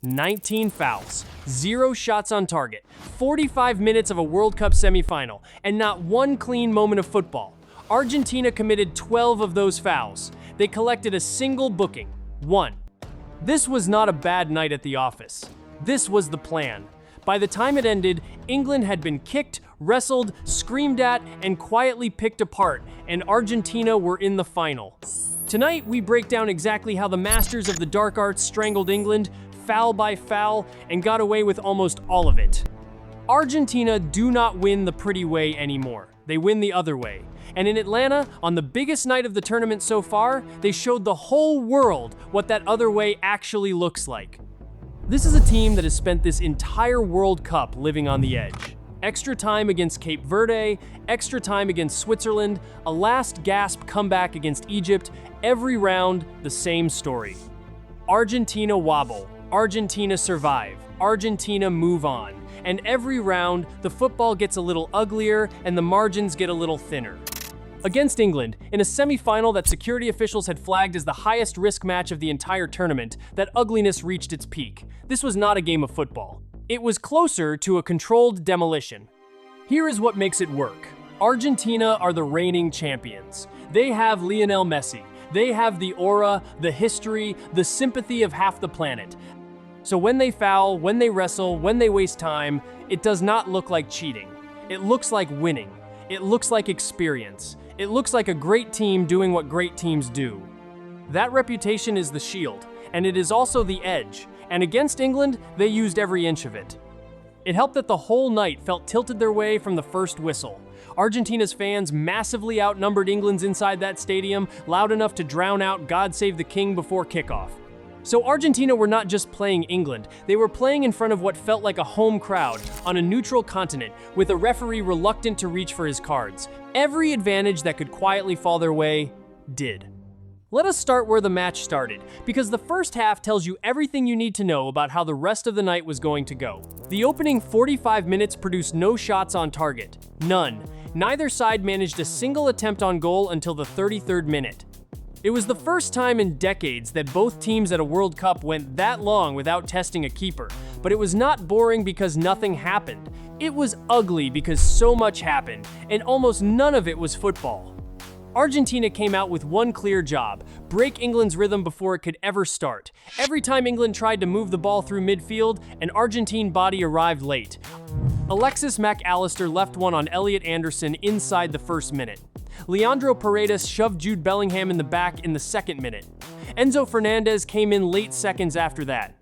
19 fouls, 0 shots on target, 45 minutes of a World Cup semifinal, and not one clean moment of football. Argentina committed 12 of those fouls. They collected a single booking, 1. This was not a bad night at the office. This was the plan. By the time it ended, England had been kicked, wrestled, screamed at, and quietly picked apart, and Argentina were in the final. Tonight, we break down exactly how the masters of the dark arts strangled England, foul by foul, and got away with almost all of it. Argentina do not win the pretty way anymore. They win the other way. And in Atlanta, on the biggest night of the tournament so far, they showed the whole world what that other way actually looks like. This is a team that has spent this entire World Cup living on the edge. Extra time against Cape Verde, extra time against Switzerland, a last gasp comeback against Egypt, every round, the same story. Argentina wobble, Argentina survive, Argentina move on. And every round, the football gets a little uglier and the margins get a little thinner. Against England, in a semi-final that security officials had flagged as the highest risk match of the entire tournament, that ugliness reached its peak. This was not a game of football. It was closer to a controlled demolition. Here is what makes it work. Argentina are the reigning champions. They have Lionel Messi. They have the aura, the history, the sympathy of half the planet. So when they foul, when they wrestle, when they waste time, it does not look like cheating. It looks like winning. It looks like experience. It looks like a great team doing what great teams do. That reputation is the shield, and it is also the edge, and against England, they used every inch of it. It helped that the whole night felt tilted their way from the first whistle. Argentina's fans massively outnumbered England's inside that stadium, loud enough to drown out God Save the King before kickoff. So Argentina were not just playing England, they were playing in front of what felt like a home crowd on a neutral continent with a referee reluctant to reach for his cards. Every advantage that could quietly fall their way did. Let us start where the match started, because the first half tells you everything you need to know about how the rest of the night was going to go. The opening 45 minutes produced no shots on target. None. Neither side managed a single attempt on goal until the 33rd minute. It was the first time in decades that both teams at a World Cup went that long without testing a keeper, but it was not boring because nothing happened. It was ugly because so much happened, and almost none of it was football. Argentina came out with one clear job: break England's rhythm before it could ever start. Every time England tried to move the ball through midfield, an Argentine body arrived late. Alexis Mac Allister left one on Elliot Anderson inside the first minute. Leandro Paredes shoved Jude Bellingham in the back in the second minute. Enzo Fernandez came in late seconds after that.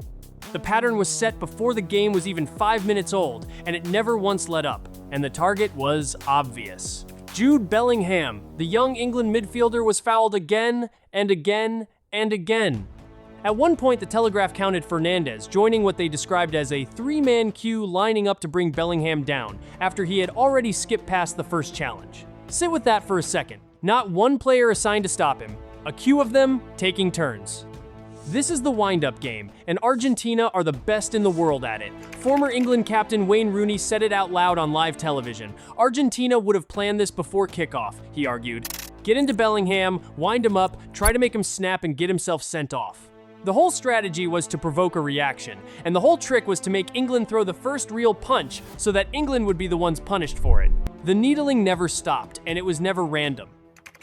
The pattern was set before the game was even 5 minutes old, and it never once let up, and the target was obvious. Jude Bellingham, the young England midfielder, was fouled again and again and again. At one point, the Telegraph counted Fernandez, joining what they described as a three-man queue lining up to bring Bellingham down after he had already skipped past the first challenge. Sit with that for a second. Not one player assigned to stop him. A queue of them taking turns. This is the wind-up game, and Argentina are the best in the world at it. Former England captain Wayne Rooney said it out loud on live television. Argentina would have planned this before kickoff, he argued. Get into Bellingham, wind him up, try to make him snap and get himself sent off. The whole strategy was to provoke a reaction, and the whole trick was to make England throw the first real punch so that England would be the ones punished for it. The needling never stopped, and it was never random.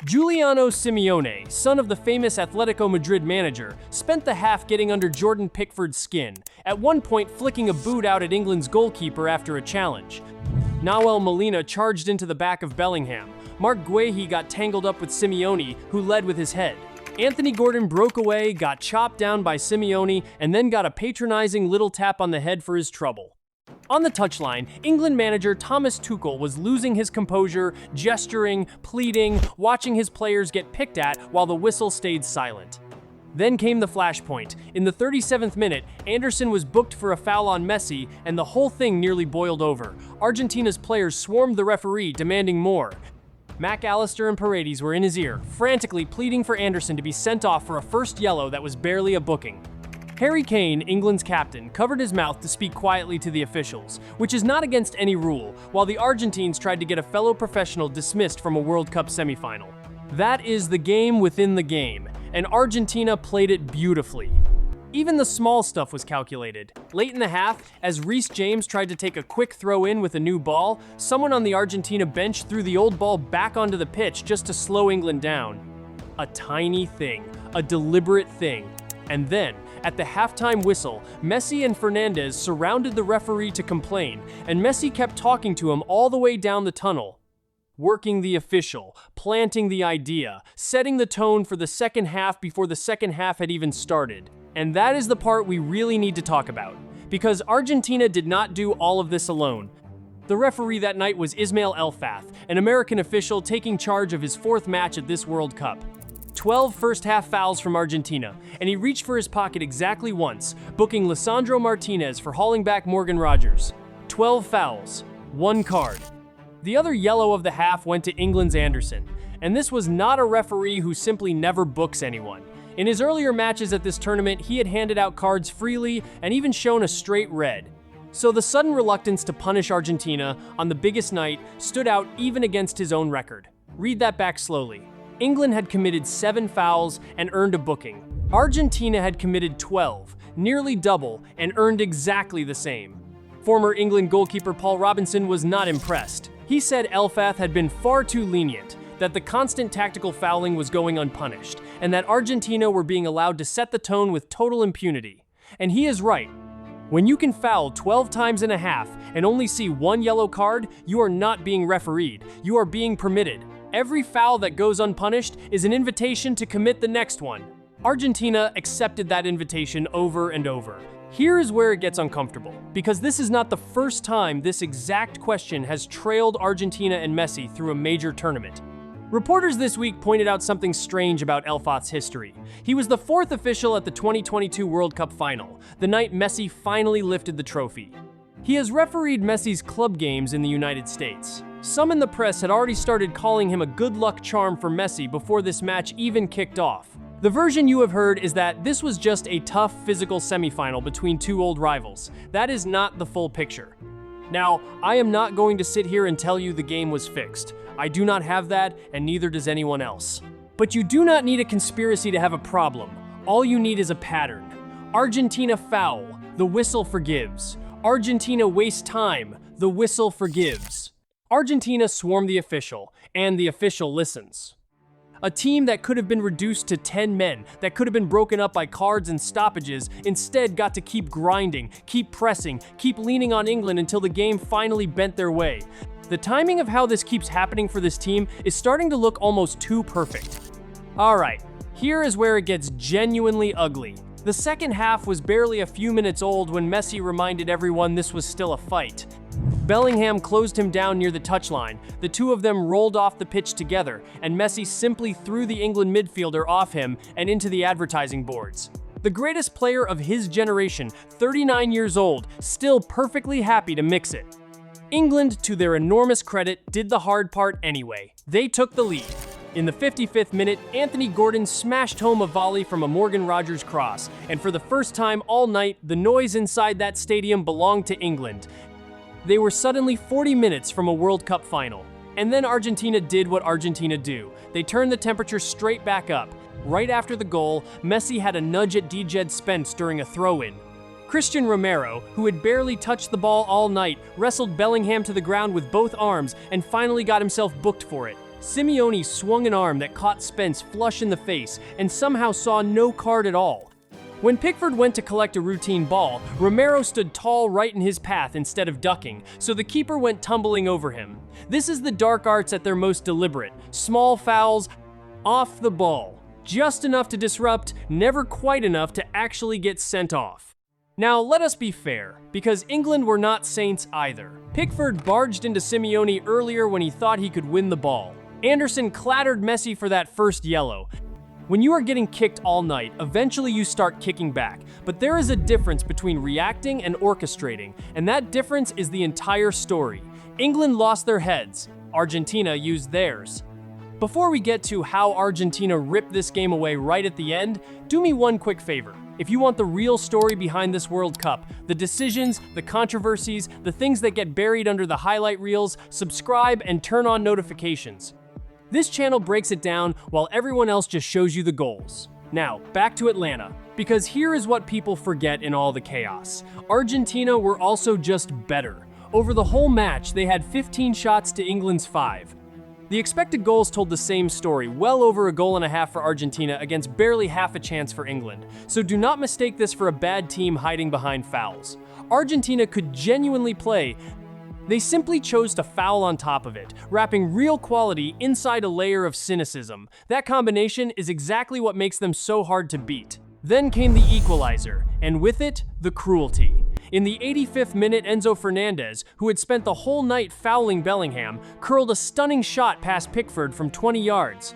Giuliano Simeone, son of the famous Atletico Madrid manager, spent the half getting under Jordan Pickford's skin, at one point flicking a boot out at England's goalkeeper after a challenge. Nahuel Molina charged into the back of Bellingham. Marc Guehi got tangled up with Simeone, who led with his head. Anthony Gordon broke away, got chopped down by Simeone, and then got a patronizing little tap on the head for his trouble. On the touchline, England manager Thomas Tuchel was losing his composure, gesturing, pleading, watching his players get picked at while the whistle stayed silent. Then came the flashpoint. In the 37th minute, Anderson was booked for a foul on Messi, and the whole thing nearly boiled over. Argentina's players swarmed the referee, demanding more. Mac Allister and Paredes were in his ear, frantically pleading for Anderson to be sent off for a first yellow that was barely a booking. Harry Kane, England's captain, covered his mouth to speak quietly to the officials, which is not against any rule, while the Argentines tried to get a fellow professional dismissed from a World Cup semifinal. That is the game within the game, and Argentina played it beautifully. Even the small stuff was calculated. Late in the half, as Reece James tried to take a quick throw-in with a new ball, someone on the Argentina bench threw the old ball back onto the pitch just to slow England down. A tiny thing, a deliberate thing. And then, at the halftime whistle, Messi and Fernandez surrounded the referee to complain, and Messi kept talking to him all the way down the tunnel. Working the official, planting the idea, setting the tone for the second half before the second half had even started. And that is the part we really need to talk about, because Argentina did not do all of this alone. The referee that night was Ismail Elfath, an American official taking charge of his fourth match at this World Cup. 12 first-half fouls from Argentina, and he reached for his pocket exactly once, booking Lisandro Martinez for hauling back Morgan Rogers. 12 fouls, 1 card. The other yellow of the half went to England's Anderson, and this was not a referee who simply never books anyone. In his earlier matches at this tournament, he had handed out cards freely and even shown a straight red. So the sudden reluctance to punish Argentina on the biggest night stood out even against his own record. Read that back slowly. England had committed 7 fouls and earned a booking. Argentina had committed 12, nearly double, and earned exactly the same. Former England goalkeeper Paul Robinson was not impressed. He said Elfath had been far too lenient, that the constant tactical fouling was going unpunished, and that Argentina were being allowed to set the tone with total impunity. And he is right. When you can foul 12 times in a half and only see 1 yellow card, you are not being refereed, you are being permitted. Every foul that goes unpunished is an invitation to commit the next one. Argentina accepted that invitation over and over. Here is where it gets uncomfortable, because this is not the first time this exact question has trailed Argentina and Messi through a major tournament. Reporters this week pointed out something strange about Elfath's history. He was the 4th official at the 2022 World Cup final, the night Messi finally lifted the trophy. He has refereed Messi's club games in the United States. Some in the press had already started calling him a good luck charm for Messi before this match even kicked off. The version you have heard is that this was just a tough physical semifinal between 2 old rivals. That is not the full picture. Now, I am not going to sit here and tell you the game was fixed. I do not have that, and neither does anyone else. But you do not need a conspiracy to have a problem. All you need is a pattern. Argentina foul, the whistle forgives. Argentina waste time, the whistle forgives. Argentina swarmed the official, and the official listens. A team that could have been reduced to 10 men, that could have been broken up by cards and stoppages, instead got to keep grinding, keep pressing, keep leaning on England until the game finally bent their way. The timing of how this keeps happening for this team is starting to look almost too perfect. Alright, here is where it gets genuinely ugly. The second half was barely a few minutes old when Messi reminded everyone this was still a fight. Bellingham closed him down near the touchline. The two of them rolled off the pitch together, and Messi simply threw the England midfielder off him and into the advertising boards. The greatest player of his generation, 39 years old, still perfectly happy to mix it. England, to their enormous credit, did the hard part anyway. They took the lead. In the 55th minute, Anthony Gordon smashed home a volley from a Morgan Rogers cross, and for the first time all night, the noise inside that stadium belonged to England. They were suddenly 40 minutes from a World Cup final. And then Argentina did what Argentina do. They turned the temperature straight back up. Right after the goal, Messi had a nudge at DJ Spence during a throw-in. Christian Romero, who had barely touched the ball all night, wrestled Bellingham to the ground with both arms and finally got himself booked for it. Simeone swung an arm that caught Spence flush in the face and somehow saw no card at all. When Pickford went to collect a routine ball, Romero stood tall right in his path instead of ducking, so the keeper went tumbling over him. This is the dark arts at their most deliberate. Small fouls, off the ball. Just enough to disrupt, never quite enough to actually get sent off. Now, let us be fair, because England were not saints either. Pickford barged into Simeone earlier when he thought he could win the ball. Anderson clattered Messi for that first yellow. When you are getting kicked all night, eventually you start kicking back. But there is a difference between reacting and orchestrating, and that difference is the entire story. England lost their heads. Argentina used theirs. Before we get to how Argentina ripped this game away right at the end, do me one quick favor. If you want the real story behind this World Cup, the decisions, the controversies, the things that get buried under the highlight reels, subscribe and turn on notifications. This channel breaks it down while everyone else just shows you the goals. Now, back to Atlanta, because here is what people forget in all the chaos. Argentina were also just better. Over the whole match, they had 15 shots to England's 5. The expected goals told the same story, well over a goal and a half for Argentina against barely half a chance for England. So do not mistake this for a bad team hiding behind fouls. Argentina could genuinely play. They simply chose to foul on top of it, wrapping real quality inside a layer of cynicism. That combination is exactly what makes them so hard to beat. Then came the equalizer, and with it, the cruelty. In the 85th minute, Enzo Fernandez, who had spent the whole night fouling Bellingham, curled a stunning shot past Pickford from 20 yards.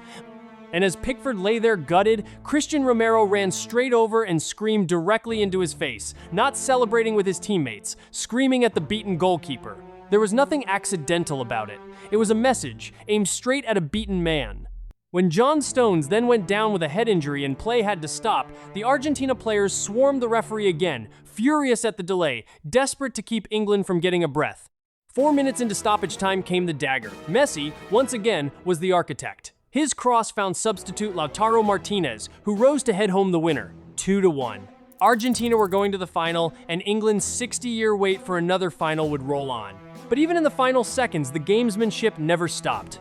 And as Pickford lay there gutted, Christian Romero ran straight over and screamed directly into his face, not celebrating with his teammates, screaming at the beaten goalkeeper. There was nothing accidental about it. It was a message aimed straight at a beaten man. When John Stones then went down with a head injury and play had to stop, the Argentina players swarmed the referee again, furious at the delay, desperate to keep England from getting a breath. 4 minutes into stoppage time came the dagger. Messi, once again, was the architect. His cross found substitute Lautaro Martinez, who rose to head home the winner, 2-1. Argentina were going to the final, and England's 60-year wait for another final would roll on. But even in the final seconds, the gamesmanship never stopped.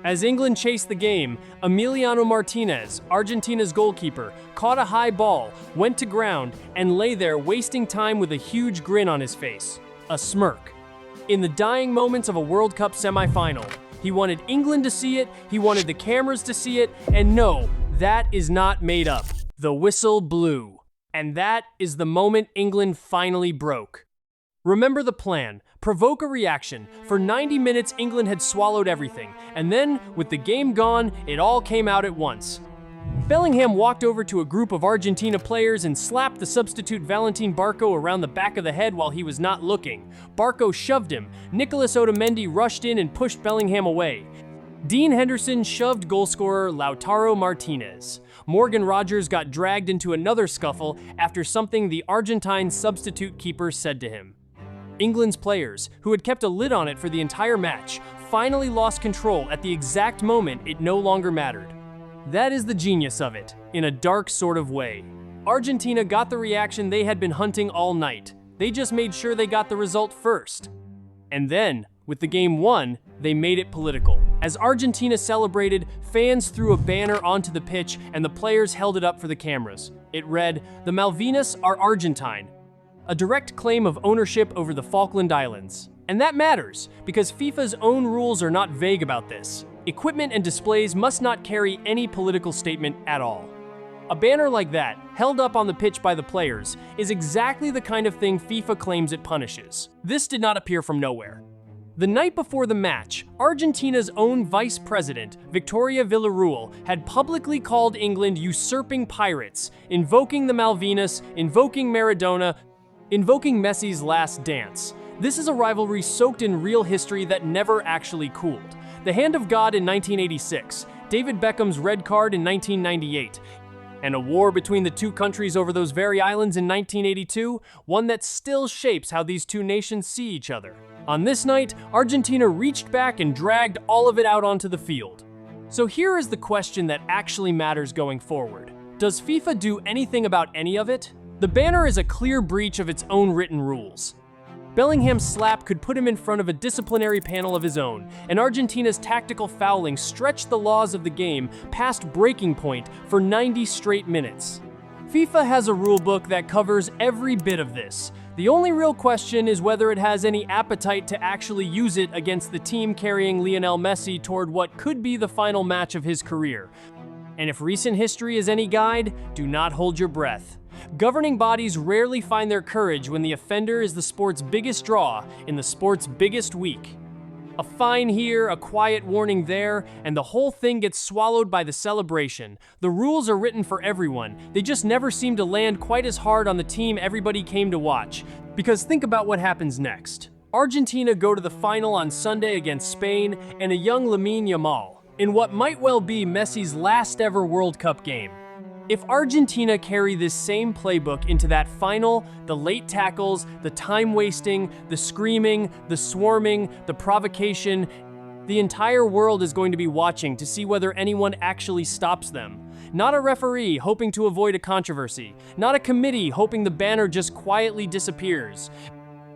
As England chased the game, Emiliano Martinez, Argentina's goalkeeper, caught a high ball, went to ground, and lay there wasting time with a huge grin on his face. A smirk. In the dying moments of a World Cup semifinal, he wanted England to see it, he wanted the cameras to see it, and no, that is not made up. The whistle blew. And that is the moment England finally broke. Remember the plan. Provoke a reaction. For 90 minutes, England had swallowed everything. And then, with the game gone, it all came out at once. Bellingham walked over to a group of Argentina players and slapped the substitute Valentin Barco around the back of the head while he was not looking. Barco shoved him. Nicolas Otamendi rushed in and pushed Bellingham away. Dean Henderson shoved goalscorer Lautaro Martinez. Morgan Rogers got dragged into another scuffle after something the Argentine substitute keeper said to him. England's players, who had kept a lid on it for the entire match, finally lost control at the exact moment it no longer mattered. That is the genius of it, in a dark sort of way. Argentina got the reaction they had been hunting all night. They just made sure they got the result first. And then, with the game won, they made it political. As Argentina celebrated, fans threw a banner onto the pitch and the players held it up for the cameras. It read, "The Malvinas are Argentine," a direct claim of ownership over the Falkland Islands. And that matters, because FIFA's own rules are not vague about this. Equipment and displays must not carry any political statement at all. A banner like that, held up on the pitch by the players, is exactly the kind of thing FIFA claims it punishes. This did not appear from nowhere. The night before the match, Argentina's own vice president, Victoria Villarreal, had publicly called England usurping pirates, invoking the Malvinas, invoking Maradona, invoking Messi's last dance. This is a rivalry soaked in real history that never actually cooled. The Hand of God in 1986, David Beckham's red card in 1998, and a war between the two countries over those very islands in 1982, one that still shapes how these two nations see each other. On this night, Argentina reached back and dragged all of it out onto the field. So here is the question that actually matters going forward. Does FIFA do anything about any of it? The banner is a clear breach of its own written rules. Bellingham's slap could put him in front of a disciplinary panel of his own, and Argentina's tactical fouling stretched the laws of the game past breaking point for 90 straight minutes. FIFA has a rulebook that covers every bit of this. The only real question is whether it has any appetite to actually use it against the team carrying Lionel Messi toward what could be the final match of his career. And if recent history is any guide, do not hold your breath. Governing bodies rarely find their courage when the offender is the sport's biggest draw in the sport's biggest week. A fine here, a quiet warning there, and the whole thing gets swallowed by the celebration. The rules are written for everyone. They just never seem to land quite as hard on the team everybody came to watch. Because think about what happens next. Argentina go to the final on Sunday against Spain and a young Lamine Yamal, in what might well be Messi's last ever World Cup game. If Argentina carry this same playbook into that final, the late tackles, the time wasting, the screaming, the swarming, the provocation, The entire world is going to be watching to see whether anyone actually stops them. Not a referee hoping to avoid a controversy, not a committee hoping the banner just quietly disappears.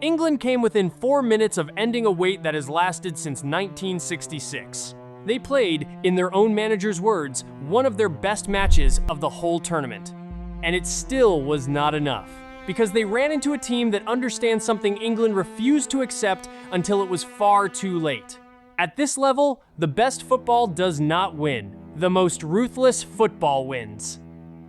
England came within 4 minutes of ending a wait that has lasted since 1966. They played, in their own manager's words, one of their best matches of the whole tournament. And it still was not enough, because they ran into a team that understands something England refused to accept until it was far too late. At this level, the best football does not win. The most ruthless football wins.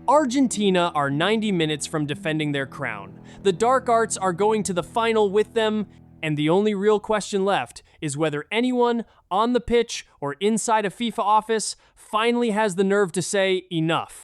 Argentina are 90 minutes from defending their crown. The Dark Arts are going to the final with them, and the only real question left is whether anyone on the pitch or inside a FIFA office finally has the nerve to say enough.